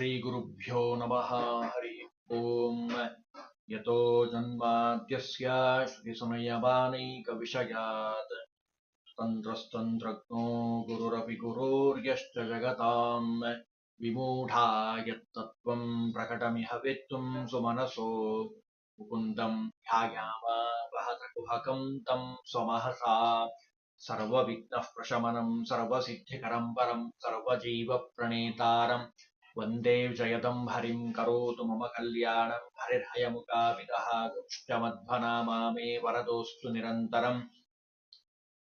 श्रीगुरुभ्यो नमः हरि ओम यतो जन्माद्यस्य श्रुतिसुनयमानैकविषयात् तन्त्रस्तन्त्रज्ञो गुरुरपि गुरोर्यश्च जगतां विमूढा यत्तत्त्वं प्रकटमिह वेत्तुं सुमनसो मुकुन्दं ध्यायाम वहतकुहकं तं स्वमहसा सर्वविघ्नः प्रशमनं सर्वसिद्धिकरं परं सर्वजीवप्रणेतारं वन्दे जयदं हरिं करोतु मम कल्याणं हरिर्हयमुखाभिदः गोष्ठमध्वनामा मे वरदोऽस्तु निरन्तरम्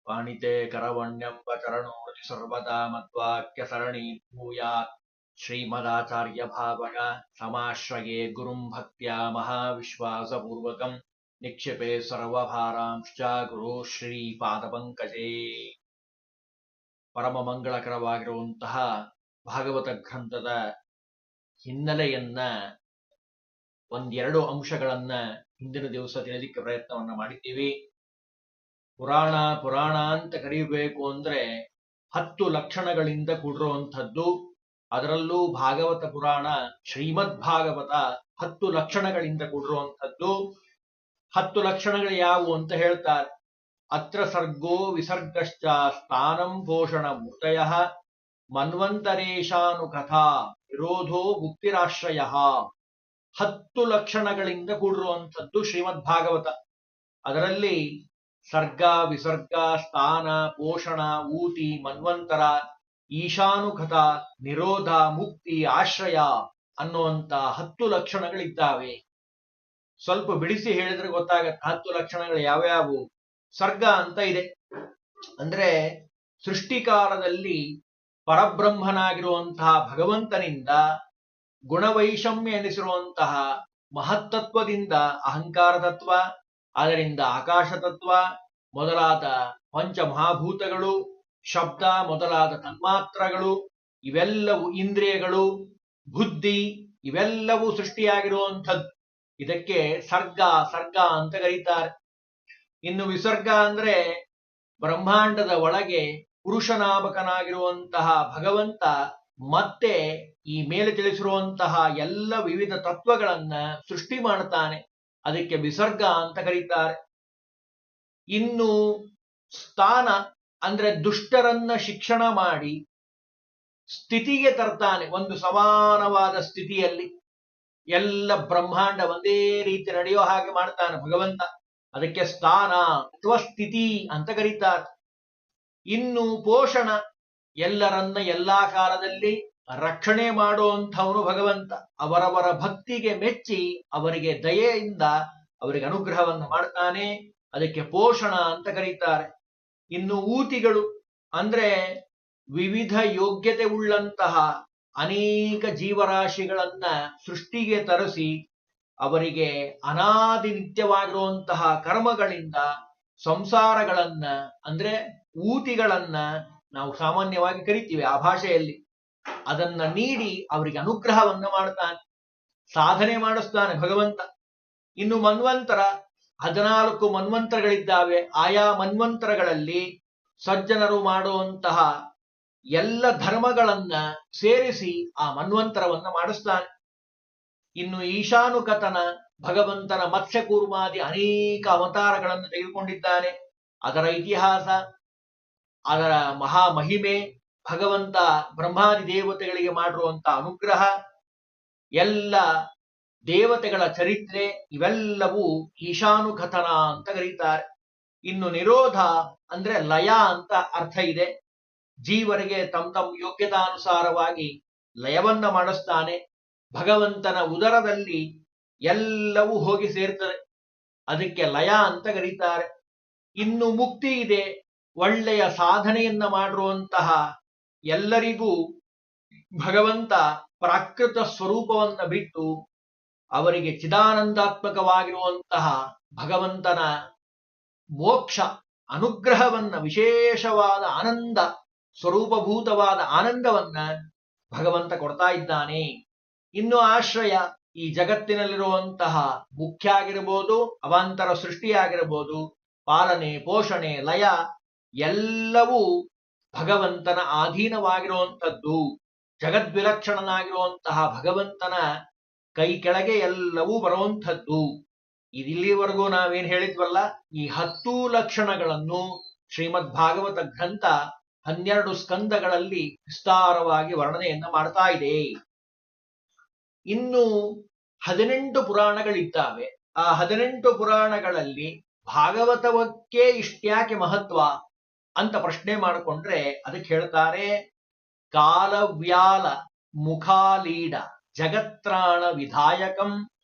पाणिते करवण्यम्बचरणोर्ति सर्वदा मद्वाक्यसरणी भूयात् श्रीमदाचार्यभावग समाश्रये गुरुं भक्त्या महाविश्वासपूर्वकं निक्षिपे सर्वभारांश्च गुರು ಶ್ರೀಪಾದಪಂಕಜೇ. ಪರಮ ಮಂಗಳಕರವಾಗಿರುವಂತಹ ಭಾಗವತ ಗ್ರಂಥದ ಹಿನ್ನೆಲೆಯನ್ನ ಒಂದೆರಡು ಅಂಶಗಳನ್ನ ಹಿಂದಿನ ದಿವಸ ತಿಳಿಲಿಕ್ಕೆ ಪ್ರಯತ್ನವನ್ನ ಮಾಡಿದ್ದೀವಿ. ಪುರಾಣ ಅಂತ ಕರೀಬೇಕು ಅಂದ್ರೆ 10 ಲಕ್ಷಣಗಳಿಂದ ಕೂಡಿರುವಂಥದ್ದು. ಅದರಲ್ಲೂ ಭಾಗವತ ಪುರಾಣ ಶ್ರೀಮದ್ ಭಾಗವತ 10 ಲಕ್ಷಣಗಳಿಂದ ಕೂಡಿರುವಂಥದ್ದು. 10 ಲಕ್ಷಣಗಳು ಯಾವುವು ಅಂತ ಹೇಳ್ತಾರೆ. ಅತ್ರ ಸರ್ಗೋ ವಿಸರ್ಗಶ್ಚ ಸ್ಥಾನಂ ಭೂಷಣ ಮೂರ್ತಯ ಮನ್ವಂತರೇಶಾನುಕಥಾ ವಿರೋಧೋ ಮುಕ್ತಿರಾಶ್ರಯ. 10 ಲಕ್ಷಣಗಳಿಂದ ಕೂಡಿರುವಂಥದ್ದು ಶ್ರೀಮದ್ ಭಾಗವತ. ಅದರಲ್ಲಿ ಸರ್ಗ, ವಿಸರ್ಗ, ಸ್ಥಾನ, ಪೋಷಣ, ಊತಿ, ಮನ್ವಂತರ, ಈಶಾನುಕಥ, ನಿರೋಧ, ಮುಕ್ತಿ, ಆಶ್ರಯ ಅನ್ನುವಂತ 10 ಲಕ್ಷಣಗಳಿದ್ದಾವೆ. ಸ್ವಲ್ಪ ಬಿಡಿಸಿ ಹೇಳಿದ್ರೆ ಗೊತ್ತಾಗತ್ತೆ 10 ಲಕ್ಷಣಗಳು ಯಾವ್ಯಾವು. ಸರ್ಗ ಅಂತ ಇದೆ ಅಂದ್ರೆ ಸೃಷ್ಟಿಕಾಲದಲ್ಲಿ ಪರಬ್ರಹ್ಮನಾಗಿರುವಂತಹ ಭಗವಂತನಿಂದ ಗುಣವೈಷಮ್ಯ ಎನಿಸಿರುವಂತಹ ಮಹತ್ತತ್ವದಿಂದ ಅಹಂಕಾರ ತತ್ವ, ಅದರಿಂದ ಆಕಾಶ ತತ್ವ ಮೊದಲಾದ ಪಂಚಮಹಾಭೂತಗಳು, ಶಬ್ದ ಮೊದಲಾದ ತನ್ಮಾತ್ರಗಳು, ಇವೆಲ್ಲವೂ ಇಂದ್ರಿಯಗಳು, ಬುದ್ಧಿ ಇವೆಲ್ಲವೂ ಸೃಷ್ಟಿಯಾಗಿರುವಂಥದ್ದು. ಇದಕ್ಕೆ ಸರ್ಗ ಅಂತ ಕರೀತಾರೆ. ಇನ್ನು ವಿಸರ್ಗ ಅಂದ್ರೆ ಬ್ರಹ್ಮಾಂಡದ ಒಳಗೆ ಪುರುಷನಾಮಕನಾಗಿರುವಂತಹ ಭಗವಂತ ಮತ್ತೆ ಈ ಮೇಲೆ ತಿಳಿಸಿರುವಂತಹ ಎಲ್ಲ ವಿವಿಧ ತತ್ವಗಳನ್ನ ಸೃಷ್ಟಿ ಮಾಡ್ತಾನೆ. ಅದಕ್ಕೆ ವಿಸರ್ಗ ಅಂತ ಕರೀತಾರೆ. ಇನ್ನು ಸ್ಥಾನ ಅಂದ್ರೆ ದುಷ್ಟರನ್ನ ಶಿಕ್ಷಣ ಮಾಡಿ ಸ್ಥಿತಿಗೆ ತರ್ತಾನೆ. ಒಂದು ಸಮಾನವಾದ ಸ್ಥಿತಿಯಲ್ಲಿ ಎಲ್ಲ ಬ್ರಹ್ಮಾಂಡ ಒಂದೇ ರೀತಿ ನಡೆಯೋ ಹಾಗೆ ಮಾಡ್ತಾನೆ ಭಗವಂತ. ಅದಕ್ಕೆ ಸ್ಥಾನ ಅಥವಾ ಸ್ಥಿತಿ ಅಂತ ಕರೀತಾರೆ. ಇನ್ನು ಪೋಷಣ, ಎಲ್ಲರನ್ನ ಎಲ್ಲಾ ಕಾಲದಲ್ಲಿ ರಕ್ಷಣೆ ಮಾಡುವಂಥವನು ಭಗವಂತ. ಅವರವರ ಭಕ್ತಿಗೆ ಮೆಚ್ಚಿ ಅವರಿಗೆ ದಯೆಯಿಂದ ಅವರಿಗೆ ಅನುಗ್ರಹವನ್ನು ಮಾಡ್ತಾನೆ. ಅದಕ್ಕೆ ಪೋಷಣ ಅಂತ ಕರೀತಾರೆ. ಇನ್ನು ಊತಿಗಳು ಅಂದ್ರೆ ವಿವಿಧ ಯೋಗ್ಯತೆ ಉಳ್ಳಂತಹ ಅನೇಕ ಜೀವರಾಶಿಗಳನ್ನ ಸೃಷ್ಟಿಗೆ ತರಿಸಿ ಅವರಿಗೆ ಅನಾದಿ ನಿತ್ಯವಾಗಿರುವಂತಹ ಕರ್ಮಗಳಿಂದ ಸಂಸಾರಗಳನ್ನ ಅಂದ್ರೆ ಊತಿಗಳನ್ನ ನಾವು ಸಾಮಾನ್ಯವಾಗಿ ಕರಿತೀವಿ ಆ ಭಾಷೆಯಲ್ಲಿ. ಅದನ್ನ ನೀಡಿ ಅವರಿಗೆ ಅನುಗ್ರಹವನ್ನ ಮಾಡ್ತಾನೆ, ಸಾಧನೆ ಮಾಡಿಸ್ತಾನೆ ಭಗವಂತ. ಇನ್ನು ಮನ್ವಂತರ 14 ಮನ್ವಂತರಗಳಿದ್ದಾವೆ. ಆಯಾ ಮನ್ವಂತರಗಳಲ್ಲಿ ಸಜ್ಜನರು ಮಾಡುವಂತಹ ಎಲ್ಲ ಧರ್ಮಗಳನ್ನ ಸೇರಿಸಿ ಆ ಮನ್ವಂತರವನ್ನ ಮಾಡಿಸ್ತಾನೆ. ಇನ್ನು ಈಶಾನುಕಥನ, ಭಗವಂತನ ಮತ್ಸ್ಯ ಕೂರ್ಮಾದಿ ಅನೇಕ ಅವತಾರಗಳನ್ನು ತೆಗೆದುಕೊಂಡಿದ್ದಾನೆ. ಅದರ ಇತಿಹಾಸ, ಅದರ ಮಹಾಮಹಿಮೆ, ಭಗವಂತ ಬ್ರಹ್ಮಾದಿ ದೇವತೆಗಳಿಗೆ ಮಾಡಿರುವಂತಹ ಅನುಗ್ರಹ, ಎಲ್ಲ ದೇವತೆಗಳ ಚರಿತ್ರೆ ಇವೆಲ್ಲವೂ ಈಶಾನುಕಥನ ಅಂತ ಕರೀತಾರೆ. ಇನ್ನು ನಿರೋಧ ಅಂದ್ರೆ ಲಯ ಅಂತ ಅರ್ಥ ಇದೆ. ಜೀವರಿಗೆ ತಮ್ಮ ಯೋಗ್ಯತಾನುಸಾರವಾಗಿ ಲಯವನ್ನ ಮಾಡಿಸ್ತಾನೆ. ಭಗವಂತನ ಉದರದಲ್ಲಿ ಎಲ್ಲವೂ ಹೋಗಿ ಸೇರ್ತದೆ, ಅದಕ್ಕೆ ಲಯ ಅಂತ ಕರೀತಾರೆ. ಇನ್ನು ಮುಕ್ತಿ ಇದೆ. ಒಳ್ಳೆಯ ಸಾಧನೆಯನ್ನ ಮಾಡಿರುವಂತಹ ಎಲ್ಲರಿಗೂ ಭಗವಂತ ಪ್ರಾಕೃತ ಸ್ವರೂಪವನ್ನ ಬಿಟ್ಟು ಅವರಿಗೆ ಚಿದಾನಂದಾತ್ಮಕವಾಗಿರುವಂತಹ ಭಗವಂತನ ಮೋಕ್ಷ ಅನುಗ್ರಹವನ್ನ, ವಿಶೇಷವಾದ ಆನಂದ ಸ್ವರೂಪಭೂತವಾದ ಆನಂದವನ್ನ ಭಗವಂತ ಕೊಡ್ತಾ ಇದ್ದಾನೆ. ಇನ್ನು ಆಶ್ರಯ, ಈ ಜಗತ್ತಿನಲ್ಲಿರುವಂತಹ ಮುಖ್ಯ ಆಗಿರಬಹುದು, ಅವಾಂತರ ಸೃಷ್ಟಿಯಾಗಿರಬಹುದು, ಪಾಲನೆ, ಪೋಷಣೆ, ಲಯ ಎಲ್ಲವೂ ಭಗವಂತನ ಅಧೀನವಾಗಿರುವಂಥದ್ದು. ಜಗದ್ವಿಲಕ್ಷಣನಾಗಿರುವಂತಹ ಭಗವಂತನ ಕೈ ಕೆಳಗೆ ಎಲ್ಲವೂ ಬರುವಂಥದ್ದು. ಇಲ್ಲಿವರೆಗೂ ನಾವೇನ್ ಹೇಳಿದ್ವಲ್ಲ, ಈ 10 ಲಕ್ಷಣಗಳನ್ನು ಶ್ರೀಮದ್ ಭಾಗವತ ಗ್ರಂಥ 12 ಸ್ಕಂದಗಳಲ್ಲಿ ವಿಸ್ತಾರವಾಗಿ ವರ್ಣನೆಯನ್ನ ಮಾಡ್ತಾ ಇದೆ. ಇನ್ನು 18 ಪುರಾಣಗಳಿದ್ದಾವೆ. ಆ 18 ಪುರಾಣಗಳಲ್ಲಿ ಭಾಗವತವಕ್ಕೆ ಇಷ್ಟ್ಯಾಕೆ ಮಹತ್ವ ಅಂತ ಪ್ರಶ್ನೆ ಮಾಡಿಕೊಂಡ್ರೆ ಅದಕ್ಕೆ ಹೇಳ್ತಾರೆ, ಕಾಲವ್ಯಾಲ ಮುಖಾಲೀಡ ಜಗತ್ರಾಣ ವಿಧಾಯಕಂ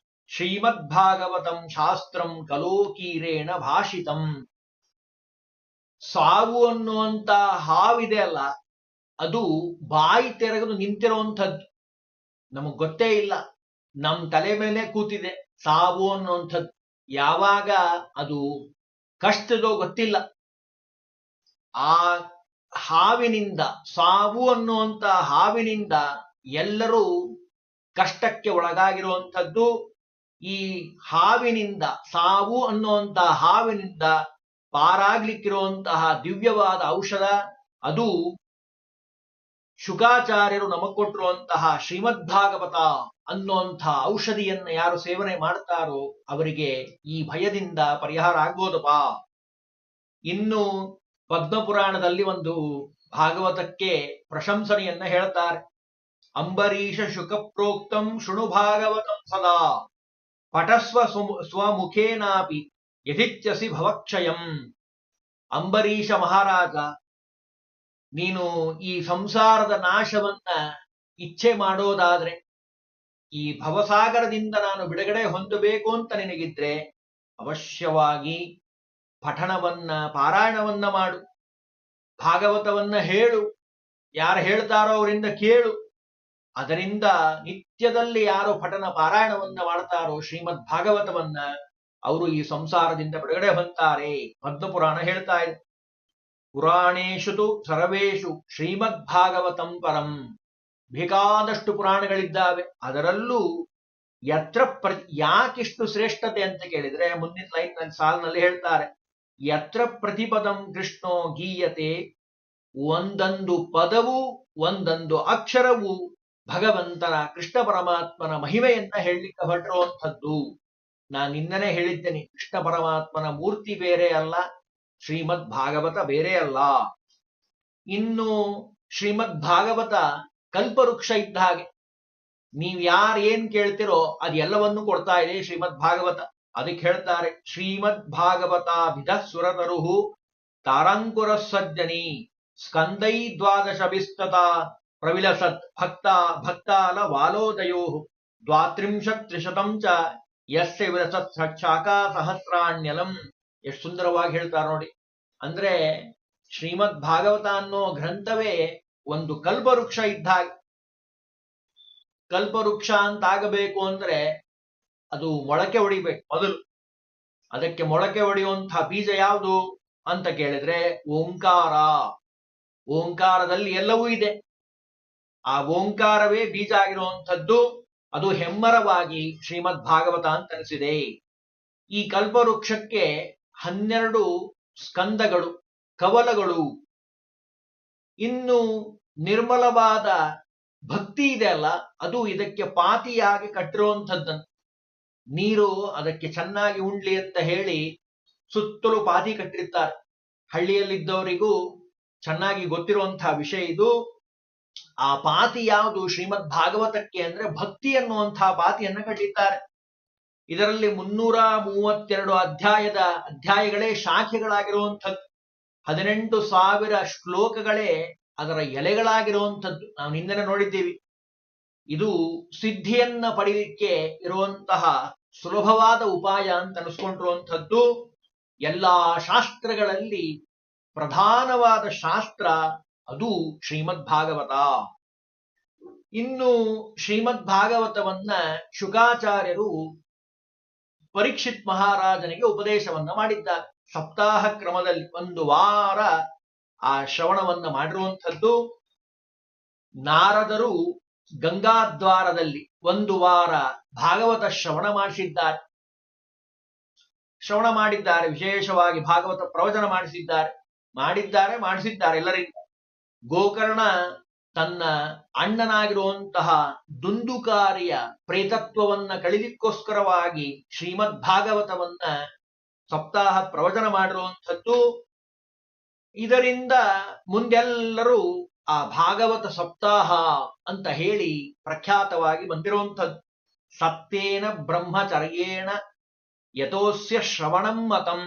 ಶ್ರೀಮದ್ಭಾಗವತಂ ಶಾಸ್ತ್ರಂ ಕಲೋಕೀರೇಣ ಭಾಷಿತಂ. ಸಾವು ಅನ್ನುವಂತ ಹಾವಿದೆ ಅಲ್ಲ, ಅದು ಬಾಯಿ ತೆರೆದು ನಿಂತಿರುವಂಥದ್ದು. ನಮಗ್ ಗೊತ್ತೇ ಇಲ್ಲ, ನಮ್ ತಲೆ ಮೇಲೆ ಕೂತಿದೆ ಸಾವು ಅನ್ನುವಂಥದ್ದು. ಯಾವಾಗ ಅದು ಕಷ್ಟದೋ ಗೊತ್ತಿಲ್ಲ. ಆ ಹಾವಿನಿಂದ, ಸಾವು ಅನ್ನುವಂತ ಹಾವಿನಿಂದ ಎಲ್ಲರೂ ಕಷ್ಟಕ್ಕೆ ಒಳಗಾಗಿರುವಂಥದ್ದು. ಈ ಹಾವಿನಿಂದ, ಸಾವು ಅನ್ನುವಂತ ಹಾವಿನಿಂದ ಪಾರಾಗ್ಲಿಕ್ಕಿರುವಂತಹ ದಿವ್ಯವಾದ ಔಷಧ ಅದು ಶುಕಾಚಾರ್ಯರು ನಮಗ್ ಕೊಟ್ಟಿರುವಂತಹ ಶ್ರೀಮದ್ಭಾಗವತ ಅನ್ನುವಂಥ ಔಷಧಿಯನ್ನ ಯಾರು ಸೇವನೆ ಮಾಡ್ತಾರೋ ಅವರಿಗೆ ಈ ಭಯದಿಂದ ಪರಿಹಾರ ಆಗ್ಬೋದಪ್ಪ. ಇನ್ನು ಪದ್ಮಪುರಾಣದಲ್ಲಿ ಒಂದು ಭಾಗವತಕ್ಕೆ ಪ್ರಶಂಸನೆಯನ್ನ ಹೇಳ್ತಾರೆ. ಅಂಬರೀಷ ಶುಕಪ್ರೋಕ್ತಂ ಶೃಣು ಭಾಗವತಂ ಸದಾ ಪಟಸ್ವ ಸ್ವಮುಖೇನಾಪಿ ಯಥಿಚ್ಛಸಿ ಭವಕ್ಷಯಂ. ಅಂಬರೀಷ ಮಹಾರಾಜ, ನೀನು ಈ ಸಂಸಾರದ ನಾಶವನ್ನ ಇಚ್ಛೆ ಮಾಡೋದಾದ್ರೆ, ಈ ಭವಸಾಗರದಿಂದ ನಾನು ಬಿಡುಗಡೆ ಹೊಂದಬೇಕು ಅಂತ ನಿನಗಿದ್ರೆ ಅವಶ್ಯವಾಗಿ ಪಠಣವನ್ನ, ಪಾರಾಯಣವನ್ನ ಮಾಡು, ಭಾಗವತವನ್ನ ಹೇಳು, ಯಾರು ಹೇಳ್ತಾರೋ ಅವರಿಂದ ಕೇಳು. ಅದರಿಂದ ನಿತ್ಯದಲ್ಲಿ ಯಾರು ಪಠಣ ಪಾರಾಯಣವನ್ನ ಮಾಡ್ತಾರೋ ಶ್ರೀಮದ್ ಭಾಗವತವನ್ನ, ಅವರು ಈ ಸಂಸಾರದಿಂದ ಬಿಡುಗಡೆ ಹೊಂದ್ತಾರೆ. ಪದ್ಮಪುರಾಣ ಹೇಳ್ತಾ ಇದೆ, ಪುರಾಣೇಶು ತು ಸರ್ವೇಷು ಶ್ರೀಮದ್ ಭಾಗವತಂ ಪರಂ. ಬೇಕಾದಷ್ಟು ಪುರಾಣಗಳಿದ್ದಾವೆ, ಅದರಲ್ಲೂ ಯಾಕಿಷ್ಟು ಶ್ರೇಷ್ಠತೆ ಅಂತ ಕೇಳಿದ್ರೆ ಮುಂದಿನ ಲೈನ್ ಸಾಲಿನಲ್ಲಿ ಹೇಳ್ತಾರೆ, ಯತ್ರ ಪ್ರತಿಪದಂ ಕೃಷ್ಣೋ ಗೀಯತೆ. ಒಂದೊಂದು ಪದವು, ಒಂದೊಂದು ಅಕ್ಷರವು ಭಗವಂತನ, ಕೃಷ್ಣ ಪರಮಾತ್ಮನ ಮಹಿಮೆಯನ್ನ ಹೇಳಲಿಕ್ಕೆ ಹೊರಟಿರುವಂಥದ್ದು. ನಾನು ನಿನ್ನೆ ಹೇಳಿದ್ದೇನೆ, ಕೃಷ್ಣ ಪರಮಾತ್ಮನ ಮೂರ್ತಿ ಬೇರೆ ಅಲ್ಲ, ಶ್ರೀಮದ್ ಭಾಗವತ ಬೇರೆ ಅಲ್ಲ. ಇನ್ನು ಶ್ರೀಮದ್ ಭಾಗವತ ಕಲ್ಪವೃಕ್ಷ ಇದ್ದ ಹಾಗೆ, ನೀವ್ ಏನ್ ಕೇಳ್ತಿರೋ ಅದೆಲ್ಲವನ್ನು ಕೊಡ್ತಾ ಇದೆ ಶ್ರೀಮದ್ ಭಾಗವತ. ಅದಕ್ಕೆ ಹೇಳ್ತಾರೆ, ಶ್ರೀಮದ್ ಭಾಗವತಾಭಿಧ ಸುರತರುಹು ತಾರಾಂಕುರ ಸಜ್ಜನಿ ಸ್ಕಂದೈ ದ್ವಾದಶಭಿಸ್ತತ ಪ್ರವಿಲಸತ್ ಭಕ್ತಾಲ ವಾಲೋದಯೋ ದ್ವಾತ್ರಿಂಶತ್ ತ್ರಿಶತಂ ಚ ಯಸ್ಯ ವಿರಸತ್ ಶಾಖಾ ಸಹಸ್ರಾಣ್ಯಲಂ. ಎಷ್ಟು ಸುಂದರವಾಗಿ ಹೇಳ್ತಾರೆ ನೋಡಿ. ಅಂದ್ರೆ ಶ್ರೀಮದ್ ಭಾಗವತ ಅನ್ನೋ ಗ್ರಂಥವೇ ಒಂದು ಕಲ್ಪವೃಕ್ಷ ಇದ್ದ ಹಾಗೆ. ಕಲ್ಪವೃಕ್ಷ ಅಂತಾಗಬೇಕು ಅಂದ್ರೆ ಅದು ಮೊಳಕೆ ಹೊಡಿಬೇಕು ಮೊದಲು. ಅದಕ್ಕೆ ಮೊಳಕೆ ಹೊಡೆಯುವಂತಹ ಬೀಜ ಯಾವುದು ಅಂತ ಕೇಳಿದ್ರೆ ಓಂಕಾರ. ಓಂಕಾರದಲ್ಲಿ ಎಲ್ಲವೂ ಇದೆ. ಆ ಓಂಕಾರವೇ ಬೀಜ ಆಗಿರುವಂಥದ್ದು. ಅದು ಹೆಮ್ಮರವಾಗಿ ಶ್ರೀಮದ್ ಭಾಗವತ ಅಂತ ಅನಿಸಿದೆ. ಈ ಕಲ್ಪವೃಕ್ಷಕ್ಕೆ 12 ಸ್ಕಂದಗಳು, ಕವಲಗಳು. ಇನ್ನು ನಿರ್ಮಲವಾದ ಭಕ್ತಿ ಇದೆ ಅಲ್ಲ, ಅದು ಇದಕ್ಕೆ ಪಾತಿಯಾಗಿ ಕಟ್ಟಿರುವಂಥದ್ದನ್ನು. ನೀರು ಅದಕ್ಕೆ ಚೆನ್ನಾಗಿ ಉಂಡ್ಲಿ ಅಂತ ಹೇಳಿ ಸುತ್ತಲೂ ಪಾತಿ ಕಟ್ಟಿರ್ತಾರೆ. ಹಳ್ಳಿಯಲ್ಲಿದ್ದವರಿಗೂ ಚೆನ್ನಾಗಿ ಗೊತ್ತಿರುವಂತಹ ವಿಷಯ ಇದು. ಆ ಪಾತಿ ಯಾವುದು ಶ್ರೀಮದ್ ಭಾಗವತಕ್ಕೆ ಅಂದ್ರೆ ಭಕ್ತಿ ಅನ್ನುವಂತಹ ಪಾತಿಯನ್ನ ಕಟ್ಟಿದ್ದಾರೆ. ಇದರಲ್ಲಿ 332 ಅಧ್ಯಾಯಗಳೇ ಶಾಖೆಗಳಾಗಿರುವಂಥದ್ದು. 18,000 ಶ್ಲೋಕಗಳೇ ಅದರ ಎಲೆಗಳಾಗಿರುವಂಥದ್ದು. ನಾವು ನಿನ್ನೆ ನೋಡಿದ್ದೀವಿ. ಇದು ಸಿದ್ಧಿಯನ್ನ ಪಡೆಯಲಿಕ್ಕೆ ಇರುವಂತಹ ಸುಲಭವಾದ ಉಪಾಯ ಅಂತ ಅನಿಸ್ಕೊಂಡಿರುವಂಥದ್ದು. ಎಲ್ಲಾ ಶಾಸ್ತ್ರಗಳಲ್ಲಿ ಪ್ರಧಾನವಾದ ಶಾಸ್ತ್ರ ಅದು ಶ್ರೀಮದ್ ಭಾಗವತ. ಇನ್ನು ಶ್ರೀಮದ್ ಭಾಗವತವನ್ನ ಶುಕಾಚಾರ್ಯರು ಪರೀಕ್ಷಿತ್ ಮಹಾರಾಜನಿಗೆ ಉಪದೇಶವನ್ನ ಮಾಡಿದ್ದಾರೆ. ಸಪ್ತಾಹ ಕ್ರಮದಲ್ಲಿ 1 ವಾರ ಆ ಶ್ರವಣವನ್ನ ಮಾಡಿರುವಂಥದ್ದು. ನಾರದರು ಗಂಗಾದ್ವಾರದಲ್ಲಿ 1 ವಾರ ಭಾಗವತ ಶ್ರವಣ ಮಾಡಿದ್ದಾರೆ. ವಿಶೇಷವಾಗಿ ಭಾಗವತ ಪ್ರವಚನ ಮಾಡಿಸಿದ್ದಾರೆ ಎಲ್ಲರಿಂದ. ಗೋಕರ್ಣ ತನ್ನ ಅಣ್ಣನಾಗಿರುವಂತಹ ದುಂದುಕಾರಿಯ ಪ್ರೇತತ್ವವನ್ನ ಕಳಿಲಿಕ್ಕೋಸ್ಕರವಾಗಿ ಶ್ರೀಮದ್ ಭಾಗವತವನ್ನ ಸಪ್ತಾಹ ಪ್ರವಚನ ಮಾಡಿರುವಂಥದ್ದು. ಇದರಿಂದ ಮುಂದೆಲ್ಲರೂ ಆ ಭಾಗವತ ಸಪ್ತಾಹ ಅಂತ ಹೇಳಿ ಪ್ರಖ್ಯಾತವಾಗಿ ಬಂದಿರುವಂಥದ್ದು. ಸತ್ಯೇನ ಬ್ರಹ್ಮಚರ್ಯೇಣ ಯತೋಸ್ಯ ಶ್ರವಣಂ ಮತಂ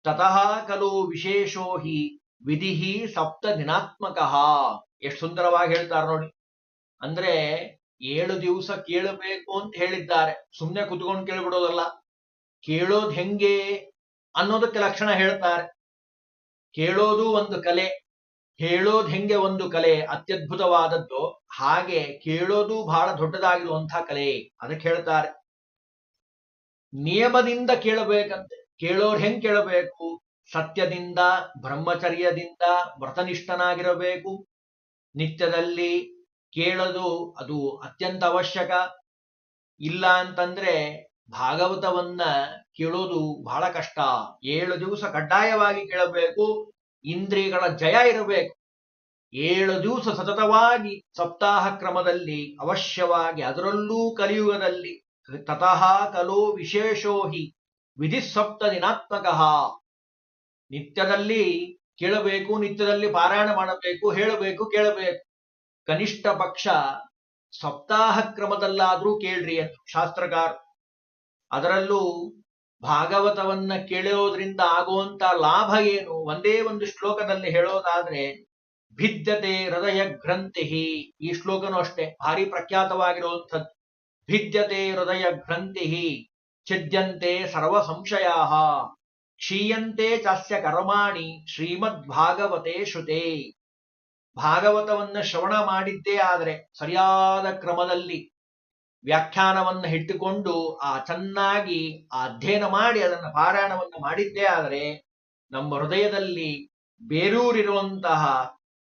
ತತಃ ಖಲು ವಿಶೇಷೋ ಹಿ ವಿಧಿ ಸಪ್ತ ದಿನಾತ್ಮಕ. ಎಷ್ಟು ಸುಂದರವಾಗಿ ಹೇಳ್ತಾರೆ ನೋಡಿ. ಅಂದ್ರೆ 7 ದಿವಸ ಕೇಳಬೇಕು ಅಂತ ಹೇಳಿದ್ದಾರೆ. ಸುಮ್ಮನೆ ಕುತ್ಕೊಂಡು ಕೇಳ್ಬಿಡೋದಲ್ಲ, ಕೇಳೋದು ಹೆಂಗೆ ಅನ್ನೋದಕ್ಕೆ ಲಕ್ಷಣ ಹೇಳ್ತಾರೆ. ಕೇಳೋದು ಒಂದು ಕಲೆ, ಹೇಳೋದು ಹೆಂಗೆ ಒಂದು ಕಲೆ, ಅತ್ಯದ್ಭುತವಾದದ್ದು. ಹಾಗೆ ಕೇಳೋದು ಬಹಳ ದೊಡ್ಡದಾಗಿರುವಂತಹ ಕಲೆ. ಅದಕ್ಕೆ ಹೇಳ್ತಾರೆ ನಿಯಮದಿಂದ ಕೇಳಬೇಕಂತೆ. ಕೇಳೋರು ಹೆಂಗ್ ಕೇಳಬೇಕು? ಸತ್ಯದಿಂದ, ಬ್ರಹ್ಮಚರ್ಯದಿಂದ, ವ್ರತನಿಷ್ಠನಾಗಿರಬೇಕು. ನಿತ್ಯದಲ್ಲಿ ಕೇಳೋದು ಅದು ಅತ್ಯಂತ ಅವಶ್ಯಕ. ಇಲ್ಲ ಅಂತಂದ್ರೆ ಭಾಗವತವನ್ನ ಕೇಳೋದು ಬಹಳ ಕಷ್ಟ. 7 ದಿವಸ ಕಡ್ಡಾಯವಾಗಿ ಕೇಳಬೇಕು. ಇಂದ್ರಿಯಗಳ ಜಯ ಇರಬೇಕು. 7 ದಿವಸ ಸತತವಾಗಿ ಸಪ್ತಾಹ ಕ್ರಮದಲ್ಲಿ ಅವಶ್ಯವಾಗಿ, ಅದರಲ್ಲೂ ಕಲಿಯುಗದಲ್ಲಿ ತತಃ ಖಲು ವಿಶೇಷೋ ಹಿ ವಿಧಿ ಸಪ್ತ ದಿನಾತ್ಮಕ. ನಿತ್ಯದಲ್ಲಿ ಕೇಳಬೇಕು, ನಿತ್ಯದಲ್ಲಿ ಪಾರಾಯಣ ಮಾಡಬೇಕು, ಹೇಳಬೇಕು, ಕೇಳಬೇಕು. ಕನಿಷ್ಠ ಪಕ್ಷ ಸಪ್ತಾಹ ಕ್ರಮದಲ್ಲಾದ್ರೂ ಕೇಳ್ರಿ ಅಂತ ಶಾಸ್ತ್ರಕಾರ. ಅದರಲ್ಲೂ ಭಾಗವತವನ್ನ ಕೇಳೋದ್ರಿಂದ ಆಗುವಂತ ಲಾಭ ಏನು? ಒಂದೇ ಒಂದು ಶ್ಲೋಕದಲ್ಲಿ ಹೇಳೋದಾದ್ರೆ ಭಿದ್ಯತೆ ಹೃದಯ ಗ್ರಂಥಿ. ಈ ಶ್ಲೋಕನೂ ಅಷ್ಟೇ ಭಾರಿ ಪ್ರಖ್ಯಾತವಾಗಿರುವಂಥದ್ದು. ಭಿದ್ಯತೆ ಹೃದಯ ಗ್ರಂಥಿ ಛಿದ್ಯಂತೆ ಸರ್ವ ಸಂಶಯ ಕ್ಷೀಯಂತೆ ಚಾಸ್ಯ ಕರ್ಮಾಣಿ ಶ್ರೀಮದ್ ಭಾಗವತೆ ಶ್ರುತೆ. ಭಾಗವತವನ್ನ ಶ್ರವಣ ಮಾಡಿದ್ದೇ ಆದರೆ, ಸರಿಯಾದ ಕ್ರಮದಲ್ಲಿ ವ್ಯಾಖ್ಯಾನವನ್ನ ಇಟ್ಟುಕೊಂಡು ಚೆನ್ನಾಗಿ ಅಧ್ಯಯನ ಮಾಡಿ ಅದನ್ನ ಪಾರಾಯಣವನ್ನ ಮಾಡಿದ್ದೇ ಆದರೆ, ನಮ್ಮ ಹೃದಯದಲ್ಲಿ ಬೇರೂರಿರುವಂತಹ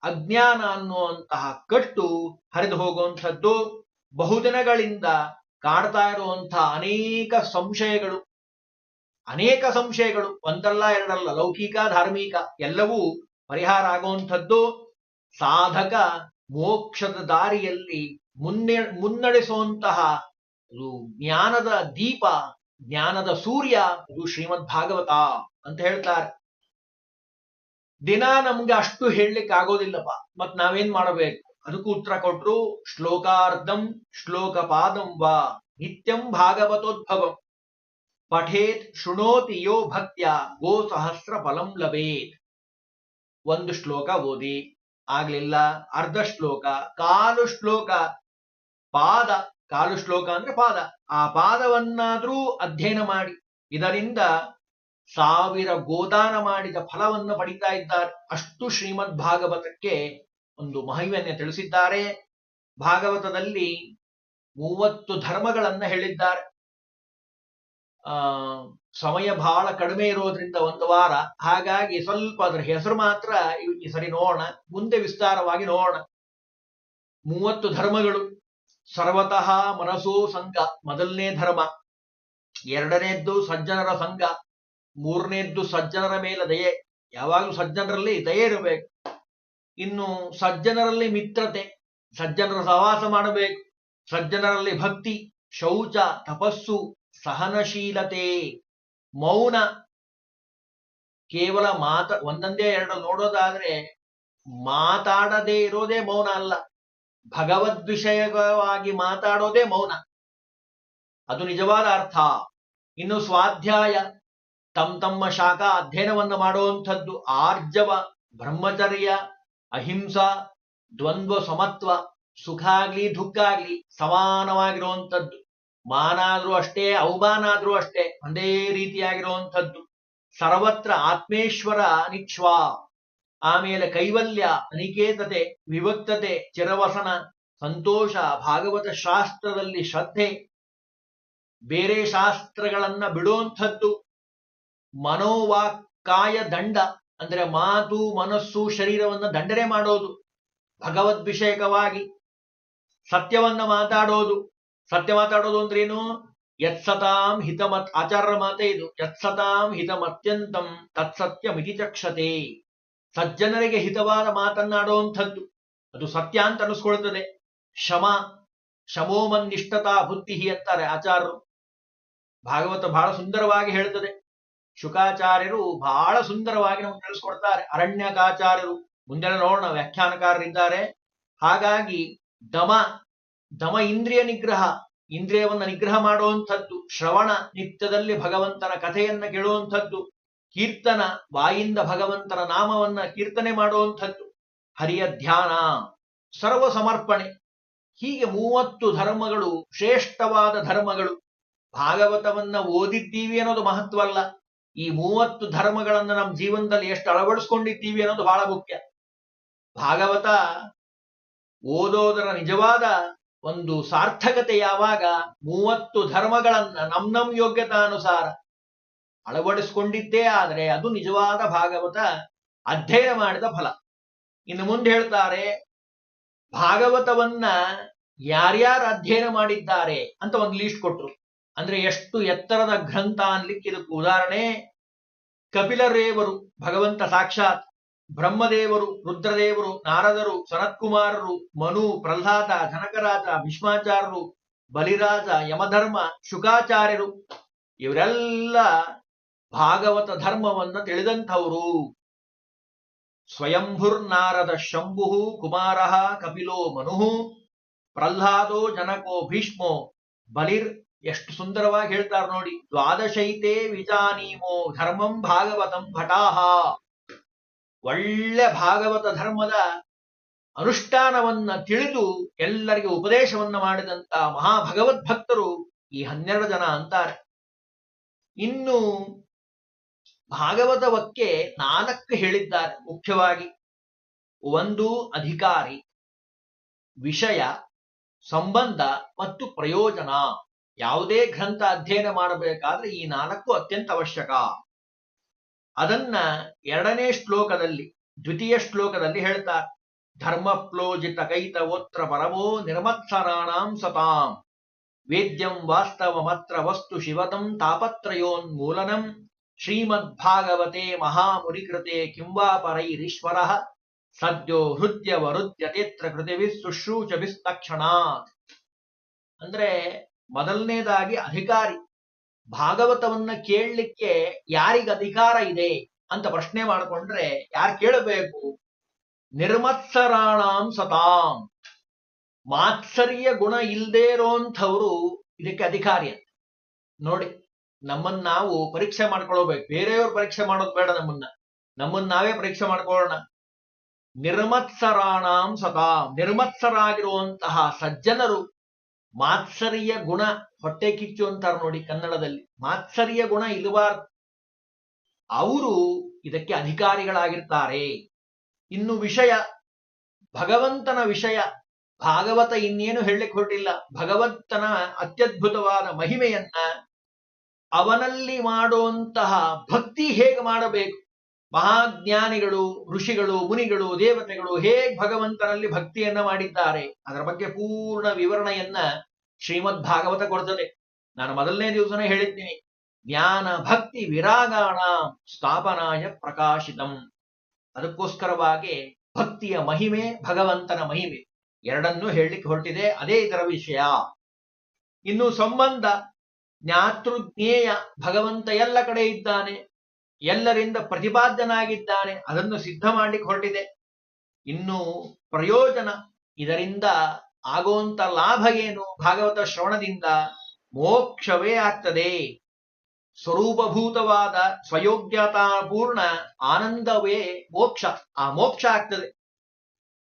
ಅಜ್ಞಾನ ಅನ್ನುವಂತಹ ಕಟ್ಟು ಹರಿದು ಹೋಗುವಂಥದ್ದು. ಬಹುದಿನಗಳಿಂದ ಕಾಡ್ತಾ ಇರುವಂತಹ ಅನೇಕ ಸಂಶಯಗಳು ಒಂದಲ್ಲ ಎರಡಲ್ಲ, ಲೌಕಿಕ ಧಾರ್ಮಿಕ ಎಲ್ಲವೂ ಪರಿಹಾರ ಆಗುವಂಥದ್ದು. ಸಾಧಕ ಮೋಕ್ಷದ ದಾರಿಯಲ್ಲಿ ಮುನ್ನಡೆಸುವಂತಹ ಜ್ಞಾನದ ದೀಪ, ಜ್ಞಾನದ ಸೂರ್ಯ ಇದು ಶ್ರೀಮದ್ ಭಾಗವತ ಅಂತ ಹೇಳ್ತಾರೆ. ದಿನ ನಮ್ಗೆ ಅಷ್ಟು ಹೇಳಲಿಕ್ಕೆ ಆಗೋದಿಲ್ಲಪ್ಪ. ಮತ್ ನಾವೇನ್ ಮಾಡಬೇಕು? ಅದಕ್ಕೂ ಉತ್ತರ ಕೊಟ್ರು. ಶ್ಲೋಕಾರ್ಧಂ ಶ್ಲೋಕಪಾದಂ ವಾ ನಿತ್ಯಂ ಭಾಗವತೋದ್ಭವಂ ಪಠೇತ್ ಶೃಣೋತಿ ಯೋ ಭಕ್ತ್ಯ ಗೋ ಸಹಸ್ರ ಫಲಂ ಲಭೇತ್. ಒಂದು ಶ್ಲೋಕ ಓದಿ ಆಗ್ಲಿಲ್ಲ, ಅರ್ಧ ಶ್ಲೋಕ, ಕಾಲು ಶ್ಲೋಕ, ಕಾಲು ಶ್ಲೋಕ ಅಂದ್ರೆ ಪಾದ, ಆ ಪಾದವನ್ನಾದ್ರೂ ಅಧ್ಯಯನ ಮಾಡಿ. ಇದರಿಂದ 1000 ಗೋದಾನ ಮಾಡಿದ ಫಲವನ್ನು ಪಡಿತಾ ಇದ್ದಾರೆ. ಅಷ್ಟು ಶ್ರೀಮದ್ ಭಾಗವತಕ್ಕೆ ಒಂದು ಮಹಿಮೆಯನ್ನು ತಿಳಿಸಿದ್ದಾರೆ. ಭಾಗವತದಲ್ಲಿ 30 ಧರ್ಮಗಳನ್ನ ಹೇಳಿದ್ದಾರೆ. ಸಮಯ ಬಹಳ ಕಡಿಮೆ ಇರೋದ್ರಿಂದ ಒಂದು ವಾರ, ಹಾಗಾಗಿ ಸ್ವಲ್ಪ ಅದರ ಹೆಸರು ಮಾತ್ರ ಈ ಸರಿ ನೋಡೋಣ, ಮುಂದೆ ವಿಸ್ತಾರವಾಗಿ ನೋಡೋಣ. 30 ಧರ್ಮಗಳು. ಸರ್ವತಃ ಮನಸೋ ಸಂಘ ಮೊದಲನೇ ಧರ್ಮ, ಎರಡನೇದ್ದು ಸಜ್ಜನರ ಸಂಘ, ಮೂರನೇದ್ದು ಸಜ್ಜನರ ಮೇಲೆ ದಯೆ. ಯಾವಾಗಲೂ ಸಜ್ಜನರಲ್ಲಿ ದಯೆ ಇರಬೇಕು. ಇನ್ನು ಸಜ್ಜನರಲ್ಲಿ ಮಿತ್ರತೆ, ಸಜ್ಜನರ ಸಹವಾಸ ಮಾಡಬೇಕು. ಸಜ್ಜನರಲ್ಲಿ ಭಕ್ತಿ, ಶೌಚ, ತಪಸ್ಸು, ಸಹನಶೀಲತೆ, ಮೌನ. ಕೇವಲ ಒಂದೊಂದೇ ಎರಡು ನೋಡೋದಾದ್ರೆ ಮಾತಾಡದೇ ಇರೋದೇ ಮೌನ ಅಲ್ಲ, ಭಗವದ್ವಿಷಯವಾಗಿ ಮಾತಾಡೋದೇ ಮೌನ, ಅದು ನಿಜವಾದ ಅರ್ಥ. ಇನ್ನು ಸ್ವಾಧ್ಯಾಯ, ತಮ್ಮ ಶಾಖಾ ಅಧ್ಯಯನವನ್ನು ಮಾಡುವಂಥದ್ದು. ಆರ್ಜವ, ಬ್ರಹ್ಮಚರ್ಯ, ಅಹಿಂಸಾ, ದ್ವಂದ್ವ ಸಮತ್ವ, ಸುಖ ಆಗ್ಲಿ ದುಃಖ ಆಗ್ಲಿ ಸಮಾನವಾಗಿರುವಂಥದ್ದು. ಮಾನಾದ್ರೂ ಅಷ್ಟೇ, ಅವಮಾನಾದ್ರೂ ಅಷ್ಟೇ, ಒಂದೇ ರೀತಿಯಾಗಿರುವಂಥದ್ದು. ಸರ್ವತ್ರ ಆತ್ಮೇಶ್ವರ ನಿಕ್ಷ್ವಾ. ಆಮೇಲೆ ಕೈವಲ್ಯ, ಅನಿಕೇತತೆ, ವಿಭಕ್ತತೆ, ಚಿರವಸನ, ಸಂತೋಷ, ಭಾಗವತ ಶಾಸ್ತ್ರದಲ್ಲಿ ಶ್ರದ್ಧೆ, ಬೇರೆ ಶಾಸ್ತ್ರಗಳನ್ನ ಬಿಡುವಂಥದ್ದು. ಮನೋವಾಕ್ಕಾಯ ದಂಡ, ಅಂದ್ರೆ ಮಾತು, ಮನಸ್ಸು, ಶರೀರವನ್ನ ದಂಡನೆ ಮಾಡೋದು ಭಗವದ್ವಿಷಯಕವಾಗಿ. ಸತ್ಯವನ್ನ ಮಾತಾಡೋದು. ಸತ್ಯ ಮಾತಾಡೋದು ಅಂದ್ರೇನು? ಯತ್ಸತಾಂ ಹಿತಮತ್, ಆಚಾರ್ಯರ ಮಾತೆ ಇದು. ಯತ್ಸತಾಂ ಹಿತಮತ್ಯಂತಂ ತತ್ಸತ್ಯಮಿತಿ ಚಕ್ಷತೆ. ಸಜ್ಜನರಿಗೆ ಹಿತವಾದ ಮಾತನ್ನಾಡುವಂಥದ್ದು. ಅದು ಸತ್ಯ ಅಂತ ಅನಿಸ್ಕೊಳ್ತದೆ. ಶಮ ಶಮೋಮನ್ನಿಷ್ಠತಾ ಬುದ್ಧಿ ಅಂತಾರೆ ಆಚಾರ್ಯರು. ಭಾಗವತ ಬಹಳ ಸುಂದರವಾಗಿ ಹೇಳ್ತದೆ. ಶುಕಾಚಾರ್ಯರು ಬಹಳ ಸುಂದರವಾಗಿ ನಮ್ಗೆ ತಿಳಿಸ್ಕೊಡ್ತಾರೆ. ಅರಣ್ಯಕಾಚಾರ್ಯರು ಮುಂದೆ ನೋಡೋಣ, ವ್ಯಾಖ್ಯಾನಕಾರರಿದ್ದಾರೆ. ಹಾಗಾಗಿ ದಮ ದಮ ಇಂದ್ರಿಯ ನಿಗ್ರಹ, ಇಂದ್ರಿಯವನ್ನ ನಿಗ್ರಹ ಮಾಡುವಂಥದ್ದು. ಶ್ರವಣ, ನಿತ್ಯದಲ್ಲಿ ಭಗವಂತನ ಕಥೆಯನ್ನ ಕೇಳುವಂಥದ್ದು. ಕೀರ್ತನ, ಬಾಯಿಂದ ಭಗವಂತನ ನಾಮವನ್ನ ಕೀರ್ತನೆ ಮಾಡುವಂಥದ್ದು. ಹರಿಯ ಧ್ಯಾನ, ಸರ್ವ ಸಮರ್ಪಣೆ. ಹೀಗೆ 30 ಧರ್ಮಗಳು, ಶ್ರೇಷ್ಠವಾದ ಧರ್ಮಗಳು. ಭಾಗವತವನ್ನ ಓದಿದ್ದೀವಿ ಅನ್ನೋದು ಮಹತ್ವಲ್ಲ, ಈ 30 ಧರ್ಮಗಳನ್ನ ನಮ್ಮ ಜೀವನದಲ್ಲಿ ಎಷ್ಟು ಅಳವಡಿಸ್ಕೊಂಡಿದ್ದೀವಿ ಅನ್ನೋದು ಬಹಳ ಮುಖ್ಯ. ಭಾಗವತ ಓದೋದರ ನಿಜವಾದ ಒಂದು ಸಾರ್ಥಕತೆ ಯಾವಾಗ 30 ಧರ್ಮಗಳನ್ನ ನಮ್ ಯೋಗ್ಯತಾನುಸಾರ ಅಳವಡಿಸ್ಕೊಂಡಿದ್ದೇ ಆದರೆ ಅದು ನಿಜವಾದ ಭಾಗವತ ಅಧ್ಯಯನ ಮಾಡಿದ ಫಲ. ಇನ್ನು ಮುಂದೆ ಹೇಳ್ತಾರೆ, ಭಾಗವತವನ್ನ ಯಾರ್ಯಾರು ಅಧ್ಯಯನ ಮಾಡಿದ್ದಾರೆ ಅಂತ ಒಂದು ಲೀಸ್ಟ್ ಕೊಟ್ರು. ಅಂದ್ರೆ ಎಷ್ಟು ಎತ್ತರದ ಗ್ರಂಥ ಅನ್ಲಿಕ್ಕೆ ಇದಕ್ಕೆ ಉದಾಹರಣೆ ಕಪಿಲರೇವರು, ಭಗವಂತ ಸಾಕ್ಷಾತ್, ಬ್ರಹ್ಮದೇವರು, ರುದ್ರದೇವರು, ನಾರದರು, ಸನತ್ಕುಮಾರರು, ಮನು, ಪ್ರಹ್ಲಾದ, ಜನಕರಾಜ, ಭೀಷ್ಮಾಚಾರ್ಯರು, ಬಲಿರಾಜ, ಯಮಧರ್ಮ, ಶುಕಾಚಾರ್ಯರು, ಇವರೆಲ್ಲ ಭಾಗವತ ಧರ್ಮವನ್ನ ತಿಳಿದಂಥವರು. ಸ್ವಯಂಭುರ್ನಾರದ ಶಂಭು ಕುಮಾರ ಕಪಿಲೋ ಮನು ಪ್ರಹ್ಲಾದೋ ಜನಕೋ ಭೀಷ್ಮೋ ಬಲಿರ್. ಎಷ್ಟು ಸುಂದರವಾಗಿ ಹೇಳ್ತಾರೆ ನೋಡಿ. ದ್ವಾದಶೈತೆ ವಿಜಾನೀಮೋ ಧರ್ಮಂ ಭಾಗವತಂ ಭಟಾಹ. ಒಳ್ಳೆ ಭಾಗವತ ಧರ್ಮದ ಅನುಷ್ಠಾನವನ್ನ ತಿಳಿದು ಎಲ್ಲರಿಗೆ ಉಪದೇಶವನ್ನ ಮಾಡಿದಂತ ಮಹಾಭಗವದ್ಭಕ್ತರು ಈ 12 ಜನ ಅಂತಾರೆ. ಇನ್ನು ಭಾಗವತವಕ್ಕೆ 4 ಹೇಳಿದ್ದಾರೆ ಮುಖ್ಯವಾಗಿ. ಒಂದು ಅಧಿಕಾರಿ, ವಿಷಯ, ಸಂಬಂಧ ಮತ್ತು ಪ್ರಯೋಜನ. ಯಾವುದೇ ಗ್ರಂಥ ಅಧ್ಯಯನ ಮಾಡಬೇಕಾದ್ರೆ ಈ 4 ಅತ್ಯಂತ ಅವಶ್ಯಕ. ಅದನ್ನ 2ನೇ ಶ್ಲೋಕದಲ್ಲಿ, ದ್ವಿತೀಯ ಶ್ಲೋಕದಲ್ಲಿ ಹೇಳ್ತಾರೆ. ಧರ್ಮಪ್ಲೋಜಿತ ಕೈತವೋತ್ರ ಪರಮೋ ನಿರ್ಮತ್ಸರಾಣಾಂ ಸತಾಂ ವೇದ್ಯಂ ವಾಸ್ತವಮತ್ರ ವಸ್ತು ಶಿವತಂ ತಾಪತ್ರಯೋನ್ಮೂಲನಂ ಶ್ರೀಮದ್ಭಾಗವತೆ ಮಹಾಮುನಿಕೃತೆ ಕಿಂವಾ ಪರೈರೀಶ್ವರಃ ಸದ್ಯೋ ಹೃದ್ಯವರುದ್ಯತೇತ್ರ ಕೃತಿವಿ ಶುಶ್ರೂಷಭಿಸ್ತಕ್ಷಣಾತ್. ಅಂದ್ರೆ ಮೊದಲನೇದಾಗಿ ಅಧಿಕಾರಿ. ಭಾಗವತವನ್ನ ಕೇಳಲಿಕ್ಕೆ ಯಾರಿಗೆ ಅಧಿಕಾರ ಇದೆ ಅಂತ ಪ್ರಶ್ನೆ ಮಾಡಿಕೊಂಡ್ರೆ ಯಾರು ಕೇಳಬೇಕು? ನಿರ್ಮತ್ಸರಾಣಾಂ ಸತಾಂ. ಮಾತ್ಸರ್ಯ ಗುಣ ಇಲ್ಲದೆ ಇರೋಂಥವ್ರು ಇದಕ್ಕೆ ಅಧಿಕಾರಿ ಅಂತ. ನೋಡಿ, ನಮ್ಮನ್ನ ನಾವು ಪರೀಕ್ಷೆ ಮಾಡ್ಕೊಳ್ಬೇಕು. ಬೇರೆಯವ್ರು ಪರೀಕ್ಷೆ ಮಾಡೋದು ಬೇಡ, ನಮ್ಮನ್ನ ನಾವೇ ಪರೀಕ್ಷೆ ಮಾಡ್ಕೊಳ್ಳೋಣ. ನಿರ್ಮತ್ಸರಾಣಾಂ ಸತಾಂ. ನಿರ್ಮತ್ಸರಾಗಿರುವಂತಹ ಸಜ್ಜನರು, ಮಾತ್ಸರ್ಯ ಗುಣ, ಹೊಟ್ಟೆ ಕಿಚ್ಚು ಅಂತಾರೆ ನೋಡಿ ಕನ್ನಡದಲ್ಲಿ, ಮಾತ್ಸರ್ಯ ಗುಣ ಇರಬಾರ್ದು, ಅವರು ಇದಕ್ಕೆ ಅಧಿಕಾರಿಗಳಾಗಿರ್ತಾರೆ. ಇನ್ನು ವಿಷಯ, ಭಗವಂತನ ವಿಷಯ. ಭಾಗವತ ಇನ್ನೇನು ಹೇಳಲಿಕ್ಕೆ ಹೊರಟಿಲ್ಲ. ಭಗವಂತನ ಅತ್ಯದ್ಭುತವಾದ ಮಹಿಮೆಯನ್ನ, ಅವನಲ್ಲಿ ಮಾಡುವಂತಹ ಭಕ್ತಿ ಹೇಗೆ ಮಾಡಬೇಕು, ಮಹಾಜ್ಞಾನಿಗಳು, ಋಷಿಗಳು, ಮುನಿಗಳು, ದೇವತೆಗಳು ಹೇಗೆ ಭಗವಂತನಲ್ಲಿ ಭಕ್ತಿಯನ್ನ ಮಾಡಿದ್ದಾರೆ, ಅದರ ಬಗ್ಗೆ ಪೂರ್ಣ ವಿವರಣೆಯನ್ನ ಶ್ರೀಮದ್ ಭಾಗವತ ಕೊಡ್ತದೆ. ನಾನು ಮೊದಲನೇ ದಿವಸನೇ ಹೇಳಿದ್ದೀನಿ, ಜ್ಞಾನ ಭಕ್ತಿ ವಿರಾಗಾಣ ಸ್ಥಾಪನಾಯ ಪ್ರಕಾಶಿತಂ. ಅದಕ್ಕೋಸ್ಕರವಾಗಿ ಭಕ್ತಿಯ ಮಹಿಮೆ, ಭಗವಂತನ ಮಹಿಮೆ ಎರಡನ್ನೂ ಹೇಳಲಿಕ್ಕೆ ಹೊರಟಿದೆ. ಅದೇ ಇದರ ವಿಷಯ. ಇನ್ನು ಸಂಬಂಧ, ಜ್ಞಾತೃಜ್ಞೇಯ. ಭಗವಂತ ಎಲ್ಲ ಕಡೆ ಇದ್ದಾನೆ, ಎಲ್ಲರಿಂದ ಪ್ರತಿಪಾದ್ಯನಾಗಿದ್ದಾನೆ, ಅದನ್ನು ಸಿದ್ಧ ಮಾಡ್ಲಿಕ್ಕೆ ಹೊರಟಿದೆ. ಇನ್ನು ಪ್ರಯೋಜನ, ಇದರಿಂದ ಆಗುವಂತ ಲಾಭ ಏನು? ಭಾಗವತ ಶ್ರವಣದಿಂದ ಮೋಕ್ಷವೇ ಆಗ್ತದೆ. ಸ್ವರೂಪಭೂತವಾದ ಸ್ವಯೋಗ್ಯತಾಪೂರ್ಣ ಆನಂದವೇ ಮೋಕ್ಷ. ಆ ಮೋಕ್ಷ ಆಗ್ತದೆ.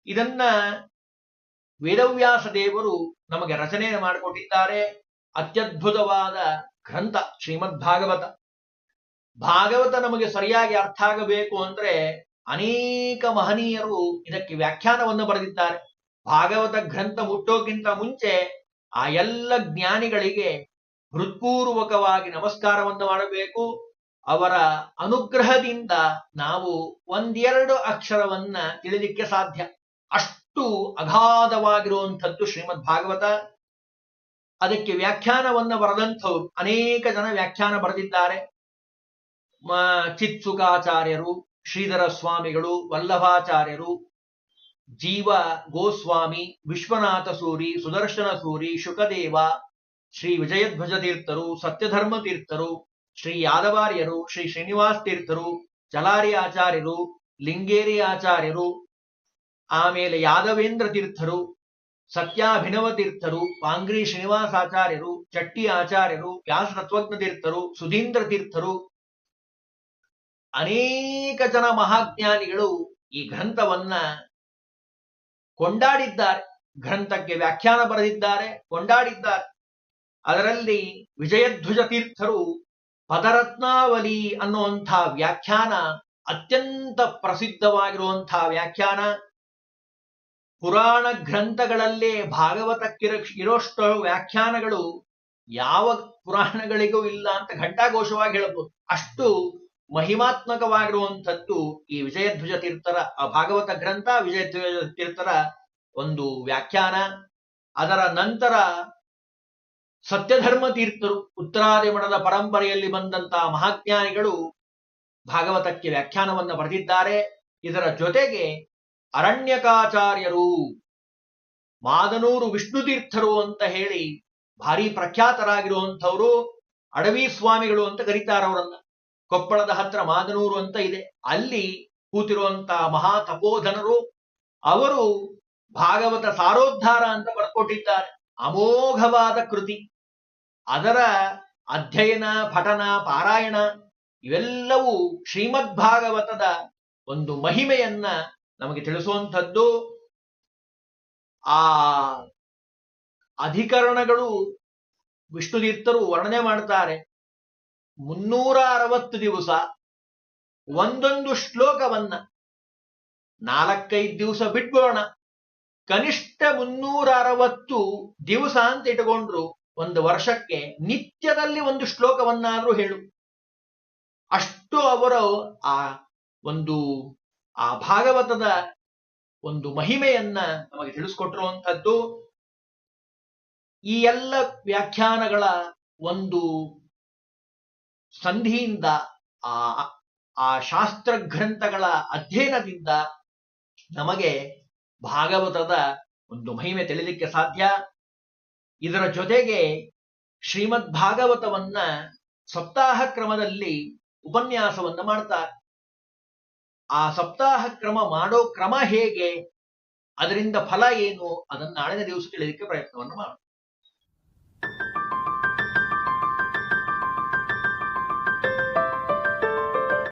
ಇದನ್ನ ವೇದವ್ಯಾಸ ದೇವರು ನಮಗೆ ರಚನೆ ಮಾಡಿಕೊಟ್ಟಿದ್ದಾರೆ. ಅತ್ಯದ್ಭುತವಾದ ಗ್ರಂಥ ಶ್ರೀಮದ್ ಭಾಗವತ. ಭಾಗವತ ನಮಗೆ ಸರಿಯಾಗಿ ಅರ್ಥ ಆಗಬೇಕು ಅಂದ್ರೆ ಅನೇಕ ಮಹನೀಯರು ಇದಕ್ಕೆ ವ್ಯಾಖ್ಯಾನವನ್ನು ಬರೆದಿದ್ದಾರೆ. ಭಾಗವತ ಗ್ರಂಥ ಮುಟ್ಟೋಕ್ಕಿಂತ ಮುಂಚೆ ಆ ಎಲ್ಲ ಜ್ಞಾನಿಗಳಿಗೆ ಹೃತ್ಪೂರ್ವಕವಾಗಿ ನಮಸ್ಕಾರವನ್ನು ಮಾಡಬೇಕು. ಅವರ ಅನುಗ್ರಹದಿಂದ ನಾವು 1-2 ಅಕ್ಷರವನ್ನ ತಿಳಿಲಿಕ್ಕೆ ಸಾಧ್ಯ. ಅಷ್ಟು ಅಗಾಧವಾಗಿರುವಂಥದ್ದು ಶ್ರೀಮದ್ ಭಾಗವತ. ಅದಕ್ಕೆ ವ್ಯಾಖ್ಯಾನವನ್ನ ಬರೆದಂಥವ್ರು ಅನೇಕ ಜನ ವ್ಯಾಖ್ಯಾನ ಬರೆದಿದ್ದಾರೆ. ಚಿತ್ಸುಕಾಚಾರ್ಯರು, ಶ್ರೀಧರ ಸ್ವಾಮಿಗಳು, ವಲ್ಲಭಾಚಾರ್ಯರು, ಜೀವ ಗೋಸ್ವಾಮಿ, ವಿಶ್ವನಾಥ ಸೂರಿ, ಸುದರ್ಶನ ಸೂರಿ, ಶುಕದೇವ, ಶ್ರೀ ವಿಜಯಧ್ವಜ ತೀರ್ಥರು, ಸತ್ಯಧರ್ಮ ತೀರ್ಥರು, ಶ್ರೀ ಯಾದವಾರ್ಯರು, ಶ್ರೀ ಶ್ರೀನಿವಾಸ ತೀರ್ಥರು, ಚಲಾರಿ ಆಚಾರ್ಯರು, ಲಿಂಗೇರಿ ಆಚಾರ್ಯರು, ಆಮೇಲೆ ಯಾದವೇಂದ್ರ ತೀರ್ಥರು, ಸತ್ಯಾಭಿನವ ತೀರ್ಥರು, ಪಾಂಗ್ರಿ ಶ್ರೀನಿವಾಸಾಚಾರ್ಯರು, ಚಟ್ಟಿ ಆಚಾರ್ಯರು, ವ್ಯಾಸ ತತ್ವಜ್ಞ ತೀರ್ಥರು, ಸುಧೀಂದ್ರ ತೀರ್ಥರು, ಅನೇಕ ಜನ ಮಹಾಜ್ಞಾನಿಗಳು ಈ ಗ್ರಂಥವನ್ನ ಕೊಂಡಾಡಿದ್ದಾರೆ. ಗ್ರಂಥಕ್ಕೆ ವ್ಯಾಖ್ಯಾನ ಬರೆದಿದ್ದಾರೆ, ಕೊಂಡಾಡಿದ್ದಾರೆ. ಅದರಲ್ಲಿ ವಿಜಯಧ್ವಜ ತೀರ್ಥರು ಪದರತ್ನಾವಲಿ ಅನ್ನುವಂಥ ವ್ಯಾಖ್ಯಾನ ಅತ್ಯಂತ ಪ್ರಸಿದ್ಧವಾಗಿರುವಂತಹ ವ್ಯಾಖ್ಯಾನ. ಪುರಾಣ ಗ್ರಂಥಗಳಲ್ಲೇ ಭಾಗವತಕ್ಕಿರೋಷ್ಟು ವ್ಯಾಖ್ಯಾನಗಳು ಯಾವ ಪುರಾಣಗಳಿಗೂ ಇಲ್ಲ ಅಂತ ಘಂಟಾಘೋಷವಾಗಿ ಹೇಳಬಹುದು. ಅಷ್ಟು ಮಹಿಮಾತ್ಮಕವಾಗಿರುವಂಥದ್ದು ಈ ವಿಜಯಧ್ವಜ ತೀರ್ಥರ ಭಾಗವತ ಗ್ರಂಥ, ವಿಜಯಧ್ವಜ ತೀರ್ಥರ ಒಂದು ವ್ಯಾಖ್ಯಾನ. ಅದರ ನಂತರ ಸತ್ಯಧರ್ಮ ತೀರ್ಥರು, ಉತ್ತರಾದಿ ಮಠದ ಪರಂಪರೆಯಲ್ಲಿ ಬಂದಂತಹ ಮಹಾಜ್ಞಾನಿಗಳು ಭಾಗವತಕ್ಕೆ ವ್ಯಾಖ್ಯಾನವನ್ನು ಬರೆದಿದ್ದಾರೆ. ಇದರ ಜೊತೆಗೆ ಅರಣ್ಯಕಾಚಾರ್ಯರು, ಮಾದನೂರು ವಿಷ್ಣು ತೀರ್ಥರು ಅಂತ ಹೇಳಿ ಭಾರಿ ಪ್ರಖ್ಯಾತರಾಗಿರುವಂಥವರು, ಅಡವಿ ಸ್ವಾಮಿಗಳು ಅಂತ ಕರೀತಾರೆ ಅವರನ್ನ. ಕೊಪ್ಪಳದ ಹತ್ರ ಮಾದನೂರು ಅಂತ ಇದೆ, ಅಲ್ಲಿ ಕೂತಿರುವಂತಹ ಮಹಾ ತಪೋಧನರು. ಅವರು ಭಾಗವತ ಸಾರೋದ್ಧಾರ ಅಂತ ಬರ್ಕೊಟ್ಟಿದ್ದಾರೆ. ಅಮೋಘವಾದ ಕೃತಿ. ಅದರ ಅಧ್ಯಯನ, ಪಠನ, ಪಾರಾಯಣ ಇವೆಲ್ಲವೂ ಶ್ರೀಮದ್ ಭಾಗವತದ ಒಂದು ಮಹಿಮೆಯನ್ನ ನಮಗೆ ತಿಳಿಸುವಂಥದ್ದು. ಆ ಅಧಿಕರಣಗಳು ವಿಷ್ಣು ತೀರ್ಥರು ವರ್ಣನೆ ಮಾಡ್ತಾರೆ. 360 ದಿವಸ ಒಂದೊಂದು ಶ್ಲೋಕವನ್ನ 4-5 ದಿವಸ ಬಿಟ್ಬೋಣ, ಕನಿಷ್ಠ 360 ದಿವಸ ಅಂತ ಇಟ್ಟುಕೊಂಡ್ರು ಒಂದು ವರ್ಷಕ್ಕೆ ನಿತ್ಯದಲ್ಲಿ ಒಂದು ಶ್ಲೋಕವನ್ನಾದ್ರೂ ಹೇಳು. ಅಷ್ಟು ಅವರು ಆ ಭಾಗವತದ ಒಂದು ಮಹಿಮೆಯನ್ನ ನಮಗೆ ತಿಳಿಸ್ಕೊಟ್ಟಿರುವಂಥದ್ದು. ಈ ಎಲ್ಲ ವ್ಯಾಖ್ಯಾನಗಳ ಒಂದು ಸಂಧಿಯಿಂದ, ಆ ಶಾಸ್ತ್ರ ಗ್ರಂಥಗಳ ಅಧ್ಯಯನದಿಂದ ನಮಗೆ ಭಾಗವತದ ಒಂದು ಮಹಿಮೆ ತಿಳಿಲಿಕ್ಕೆ ಸಾಧ್ಯ. ಇದರ ಜೊತೆಗೆ ಶ್ರೀಮದ್ ಭಾಗವತವನ್ನ ಸಪ್ತಾಹ ಕ್ರಮದಲ್ಲಿ ಉಪನ್ಯಾಸವನ್ನ ಮಾಡ್ತಾರೆ. ಆ ಸಪ್ತಾಹ ಕ್ರಮ ಮಾಡೋ ಕ್ರಮ ಹೇಗೆ, ಅದರಿಂದ ಫಲ ಏನು, ಅದನ್ನು ನಾಳಿನ ದಿವಸ ತಿಳಿಲಿಕ್ಕೆ ಪ್ರಯತ್ನವನ್ನು ಮಾಡೋಣ.